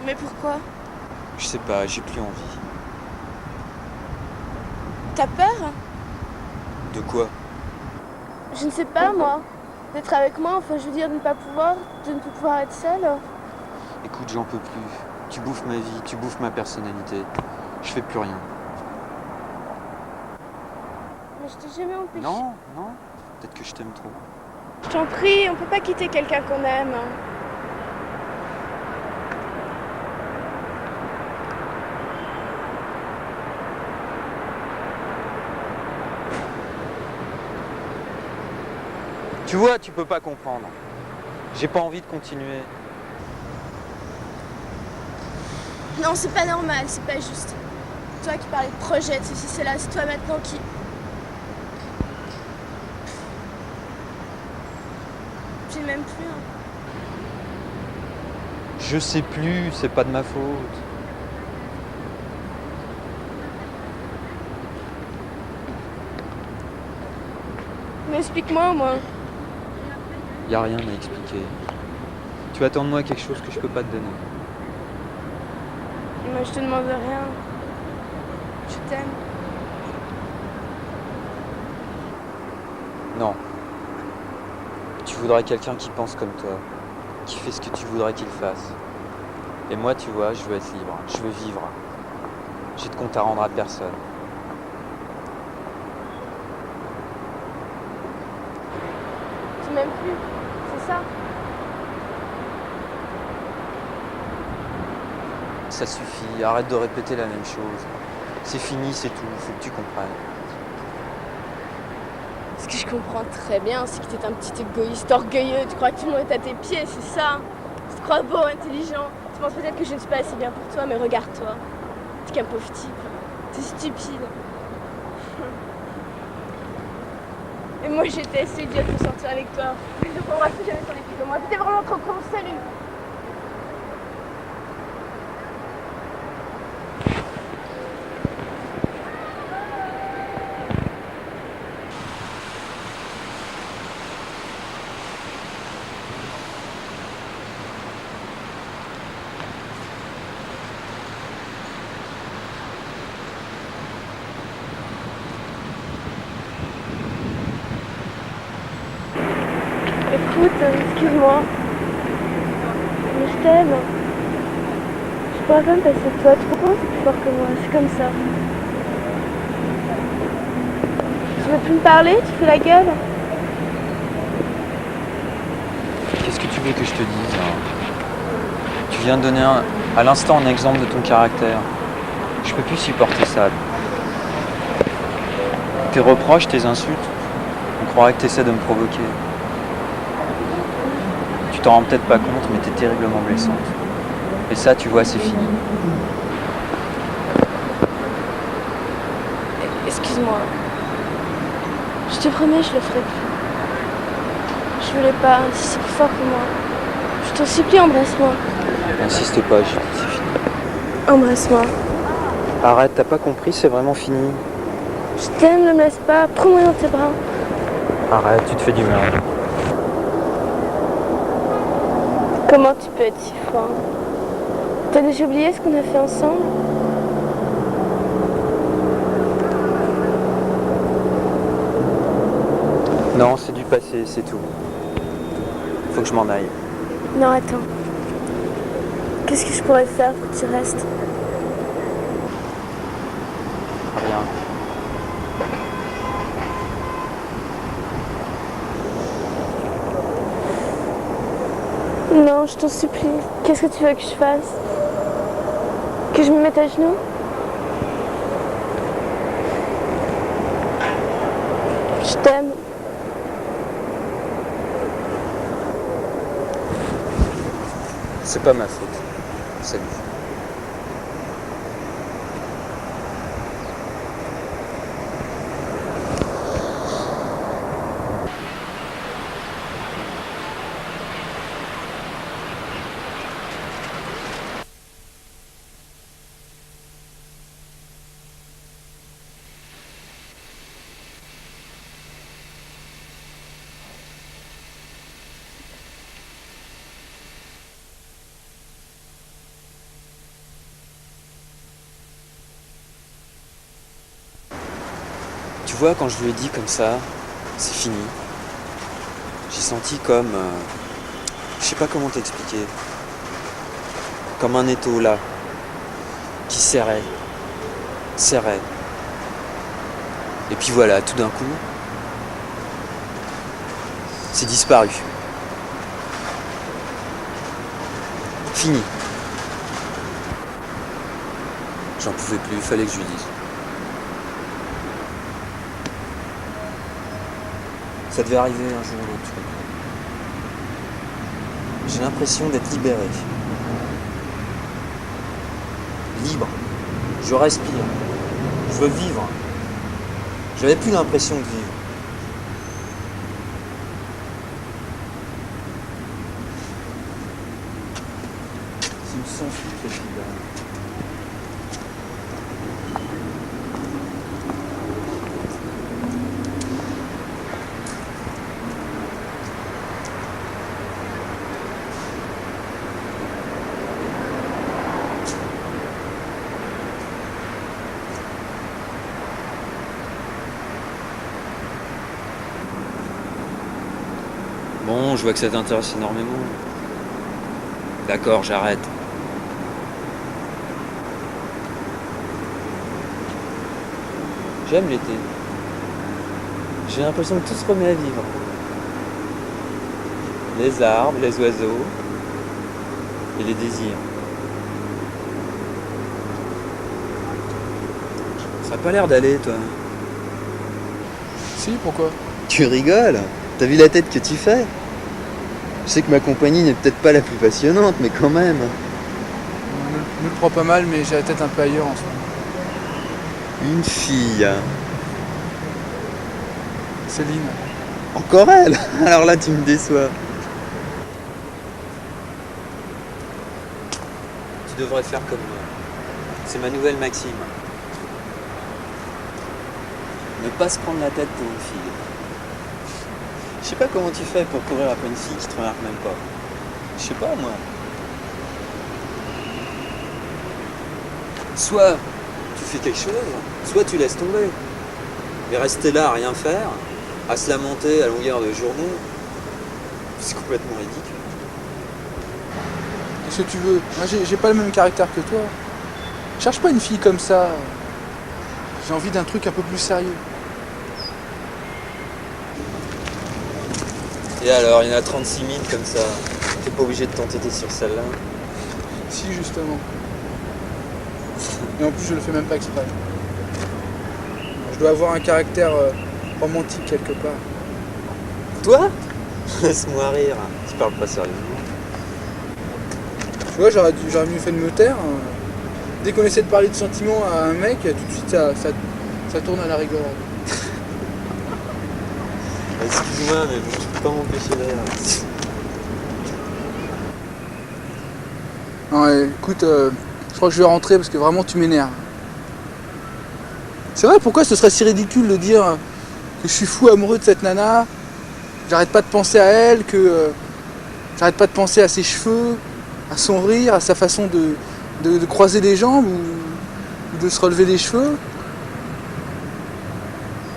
Mais pourquoi? Je sais pas, j'ai plus envie. T'as peur? De quoi? Je ne sais pas, moi. D'être avec moi, enfin, je veux dire, de ne pas pouvoir, de ne plus pouvoir être seule. Écoute, j'en peux plus. Tu bouffes ma vie, tu bouffes ma personnalité. Je fais plus rien. Mais je t'ai jamais empêché. Non, non. Peut-être que je t'aime trop. Je t'en prie, on peut pas quitter quelqu'un qu'on aime. Tu vois, tu peux pas comprendre. J'ai pas envie de continuer. Non, c'est pas normal, c'est pas juste. Toi qui parlais de projet, de ceci, cela, c'est toi maintenant qui... Tu ne m'aimes plus, hein. Je sais plus, c'est pas de ma faute. Mais explique-moi au moins. Y a rien à expliquer. Tu attends de moi quelque chose que je peux pas te donner. Moi, je te demande rien. Je t'aime. Non. Tu voudrais quelqu'un qui pense comme toi, qui fait ce que tu voudrais qu'il fasse. Et moi, tu vois, je veux être libre, je veux vivre. J'ai de compte à rendre à personne. Tu m'aimes plus, c'est ça? Ça suffit, arrête de répéter la même chose. C'est fini, c'est tout, faut que tu comprennes. Ce que je comprends très bien, c'est que t'es un petit égoïste orgueilleux. Tu crois que tout le monde est à tes pieds, c'est ça? Tu te crois beau, intelligent. Tu penses peut-être que je ne suis pas assez bien pour toi, mais regarde-toi. T'es qu'un pauvre type. T'es stupide. Et moi, j'étais assez idiote pour sortir avec toi. Mais je ne pourrai plus jamais parler plus de moi. T'étais vraiment trop con, salut! Écoute, excuse-moi. Mais je t'aime. Je pourrais pas me passer de toi. Tu comprends? C'est plus fort que moi. C'est comme ça. Tu veux plus me parler? Tu fais la gueule? Qu'est-ce que tu veux que je te dise, hein? Tu viens de donner à l'instant un exemple de ton caractère. Je peux plus supporter ça. Tes reproches, tes insultes, on croirait que tu essaies de me provoquer. Tu t'en rends peut-être pas compte, mais t'es terriblement blessante. Et ça, tu vois, c'est fini. Excuse-moi. Je te promets, je le ferai plus. Je voulais pas, si c'est plus fort que moi. Je t'en supplie, embrasse-moi. N'insiste pas, j'ai dit c'est fini. Embrasse-moi. Arrête, t'as pas compris, c'est vraiment fini. Je t'aime, ne me laisse pas. Prends-moi dans tes bras. Arrête, tu te fais du mal. Comment tu peux être si fort? T'as déjà oublié ce qu'on a fait ensemble? Non, c'est du passé, c'est tout. Faut que je m'en aille. Non, attends. Qu'est-ce que je pourrais faire pour que tu restes? Rien. Non, je t'en supplie. Qu'est-ce que tu veux que je fasse? Que je me mette à genoux? Je t'aime. C'est pas ma faute. Salut. vois, quand je lui ai dit comme ça, c'est fini, j'ai senti comme... je sais pas comment t'expliquer. Comme un étau là, qui serrait. Et puis voilà, tout d'un coup, c'est disparu. Fini. J'en pouvais plus, il fallait que je lui dise. Ça devait arriver un jour ou l'autre, tu comprends. J'ai l'impression d'être libéré. Libre. Je respire. Je veux vivre. J'avais plus l'impression de vivre. C'est une sens qui fait libéré. Bon, je vois que ça t'intéresse énormément. D'accord, j'arrête. J'aime l'été. J'ai l'impression que tout se remet à vivre. Les arbres, les oiseaux et les désirs. Ça a pas l'air d'aller, toi. Si, pourquoi? Tu rigoles? T'as vu la tête que tu fais? Je sais que ma compagnie n'est peut-être pas la plus passionnante, mais quand même. Je me le prends pas mal, mais j'ai la tête un peu ailleurs en ce moment. Une fille. Céline. Encore elle? Alors là, tu me déçois. Tu devrais faire comme moi. C'est ma nouvelle maxime. Ne pas se prendre la tête pour une fille. Je sais pas comment tu fais pour courir après une fille qui te remarque même pas. Je sais pas, moi. Soit tu fais quelque chose, soit tu laisses tomber. Mais rester là à rien faire, à se lamenter à longueur de journée, c'est complètement ridicule. Qu'est-ce que tu veux? Moi, j'ai pas le même caractère que toi. Je cherche pas une fille comme ça. J'ai envie d'un truc un peu plus sérieux. Et alors, il y en a 36 000 comme ça. T'es pas obligé de t'entêter sur celle-là. Si, justement. Et en plus, je le fais même pas exprès. Je dois avoir un caractère romantique quelque part. Toi? Laisse-moi rire. Tu parles pas sérieusement. Tu vois, j'aurais mieux fait de me taire. Dès qu'on essaie de parler de sentiments à un mec, tout de suite ça tourne à la rigolade. Excuse-moi, mais bon, je peux pas m'empêcher de rire. Ouais, écoute, je crois que je vais rentrer parce que vraiment tu m'énerves. C'est vrai, pourquoi ce serait si ridicule de dire que je suis fou amoureux de cette nana, j'arrête pas de penser à elle, que j'arrête pas de penser à ses cheveux, à son rire, à sa façon de croiser les jambes ou de se relever les cheveux.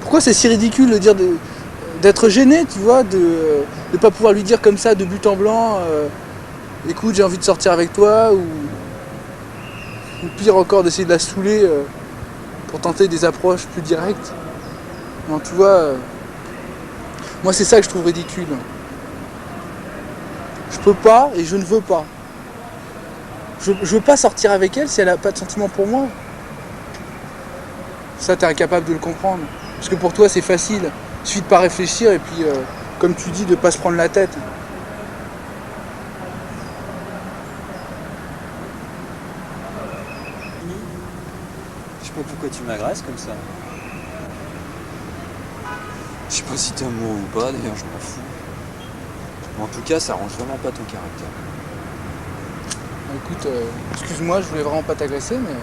Pourquoi c'est si ridicule de dire d'être gêné, tu vois, de ne pas pouvoir lui dire comme ça de but en blanc, écoute, j'ai envie de sortir avec toi, ou pire encore d'essayer de la saouler pour tenter des approches plus directes. Non, tu vois, moi c'est ça que je trouve ridicule. Je peux pas et je ne veux pas. Je veux pas sortir avec elle si elle a pas de sentiments pour moi. Ça, t'es incapable de le comprendre. Parce que pour toi, c'est facile. Il suffit de pas réfléchir et puis, comme tu dis, de pas se prendre la tête. Je sais pas pourquoi tu m'agresses comme ça. Je sais pas si t'es amoureux ou pas, d'ailleurs, je m'en fous. Mais en tout cas, ça arrange vraiment pas ton caractère. Écoute, excuse-moi, je voulais vraiment pas t'agresser, mais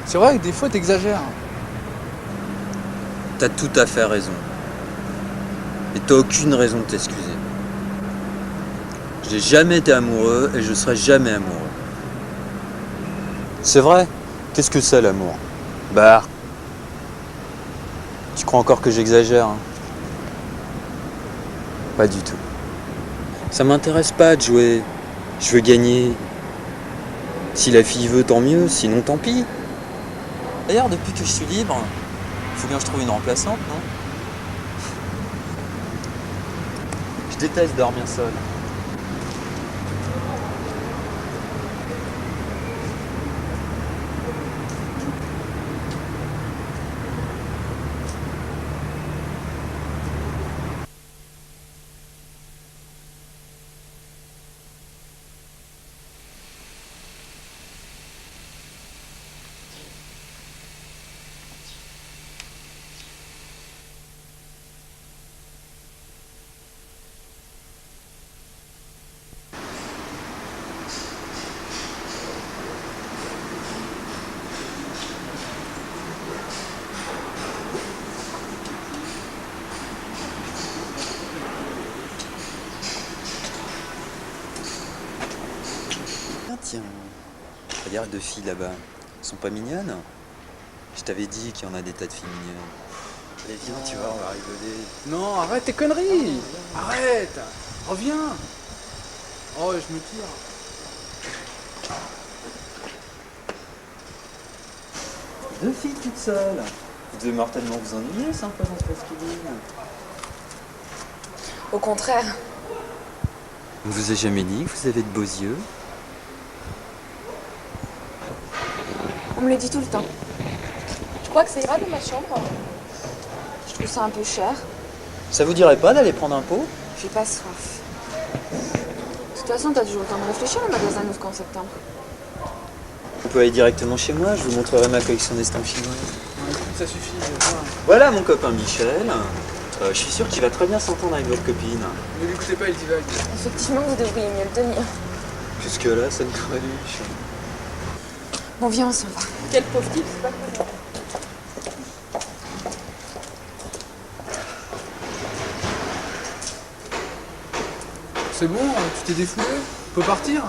c'est vrai que des fois, t'exagères. T'as tout à fait raison. Et t'as aucune raison de t'excuser. J'ai jamais été amoureux et je serai jamais amoureux. C'est vrai. Qu'est-ce que c'est l'amour? Bah, Tu crois encore que j'exagère, hein? Pas du tout. Ça m'intéresse pas de jouer. Je veux gagner. Si la fille veut, tant mieux, sinon tant pis. D'ailleurs, depuis que je suis libre, faut bien que je trouve une remplaçante, non? Je déteste dormir seul. Ah tiens, regarde deux filles là-bas. Elles sont pas mignonnes? Je t'avais dit qu'il y en a des tas de filles mignonnes. Allez viens, tu vois, on va rigoler. Non, arrête tes conneries. Arrête. Reviens. Oh, je me tire. Deux filles toutes seules. Vous devez mortellement vous ennuyer sans présence masculine. Au contraire. On vous a jamais dit que vous avez de beaux yeux? On me le dit tout le temps. Tu crois que ça ira dans ma chambre? Je trouve ça un peu cher. Ça vous dirait pas d'aller prendre un pot? J'ai pas soif. De toute façon, t'as toujours le temps de réfléchir au magasin ouvre qu'en septembre. Vous pouvez aller directement chez moi, je vous montrerai ma collection d'estampes chinoises. Non, écoute, ça suffit. Voilà mon copain Michel. Je suis sûr qu'il va très bien s'entendre avec votre copine. Ne l'écoutez pas, il divague. Effectivement, vous devriez mieux le tenir. Jusque là, ça ne creluche. Bon, viens, on s'en va. Quel pauvre type, c'est pas cool. C'est bon, tu t'es défoulé? On peut partir?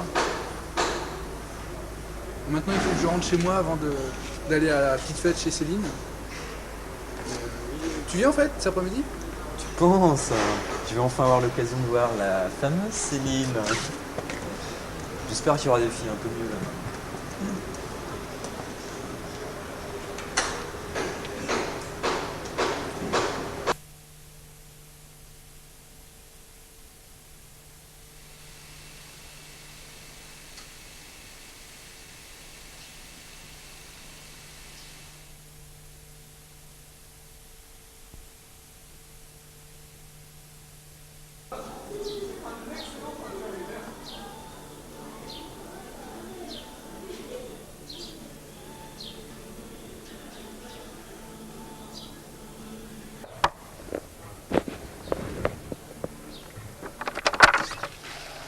Maintenant, il faut que je rentre chez moi avant d'aller à la petite fête chez Céline. Tu viens en fait, cet après-midi? Tu penses? Je vais enfin avoir l'occasion de voir la fameuse Céline. J'espère qu'il y aura des filles un peu mieux là.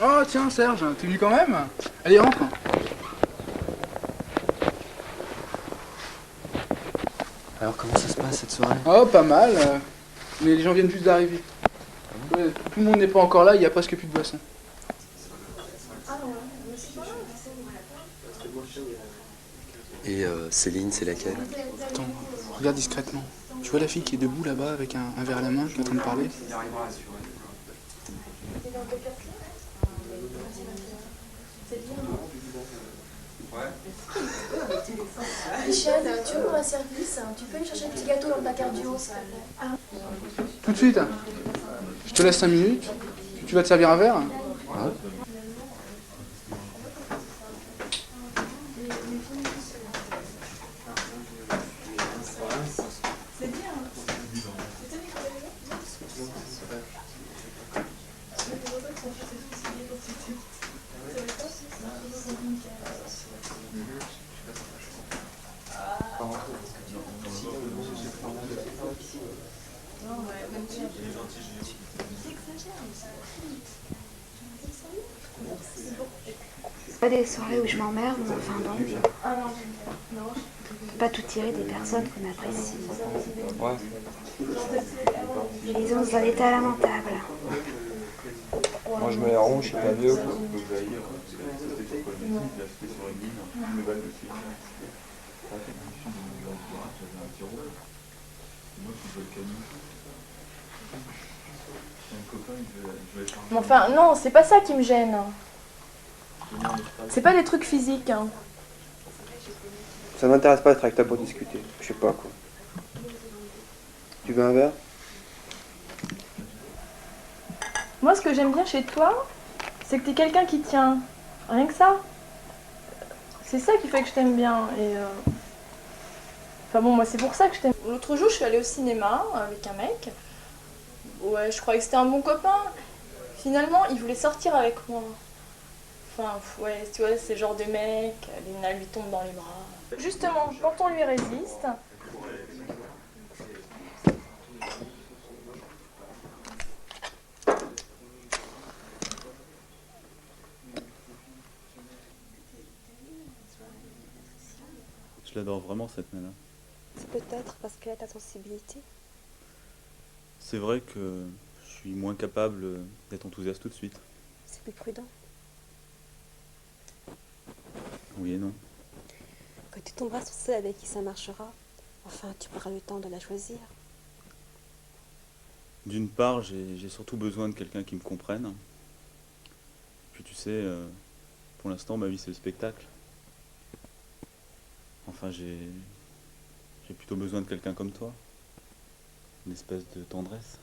Oh tiens Serge, t'es venu quand même? Allez rentre. Alors comment ça se passe cette soirée? Oh pas mal, mais les gens viennent juste d'arriver. Ouais, tout le monde n'est pas encore là, il n'y a presque plus de boissons. Et Céline, c'est laquelle? Attends, regarde discrètement. Tu vois la fille qui est debout là-bas avec un verre à la main qui est en train de parler? Michel, tu veux prendre un service? Tu peux me chercher un petit gâteau dans le placard du haut, s'il te plaît? Tout de suite. Je te laisse 5 minutes. Tu vas te servir un verre? Ouais. Pas des soirées où je m'emmerde, mais enfin bon. Pas tout tirer des personnes qu'on apprécie. Ouais. Ils ont dans un état lamentable. Moi je me les ronge, je suis pas vieux. Mais enfin, non, c'est pas ça qui me gêne. C'est pas des trucs physiques. Hein. Ça m'intéresse pas d'être avec toi pour discuter. Je sais pas quoi. Tu veux un verre? Moi, ce que j'aime bien chez toi, c'est que t'es quelqu'un qui tient. Rien que ça. C'est ça qui fait que je t'aime bien. Enfin bon, moi, c'est pour ça que je t'aime. L'autre jour, je suis allée au cinéma avec un mec. Ouais, je croyais que c'était un bon copain. Finalement, il voulait sortir avec moi. Enfin, ouais, tu vois, c'est le genre de mec, Léna lui tombe dans les bras. Justement, quand on lui résiste, Je l'adore vraiment cette nana. C'est peut-être parce qu'elle a ta sensibilité. C'est vrai que je suis moins capable d'être enthousiaste tout de suite. C'est plus prudent. Oui et non. Quand tu tomberas sur celle avec qui ça marchera, enfin, tu prendras le temps de la choisir. D'une part, j'ai surtout besoin de quelqu'un qui me comprenne. Puis tu sais, pour l'instant, ma vie c'est le spectacle. Enfin, j'ai plutôt besoin de quelqu'un comme toi. Une espèce de tendresse.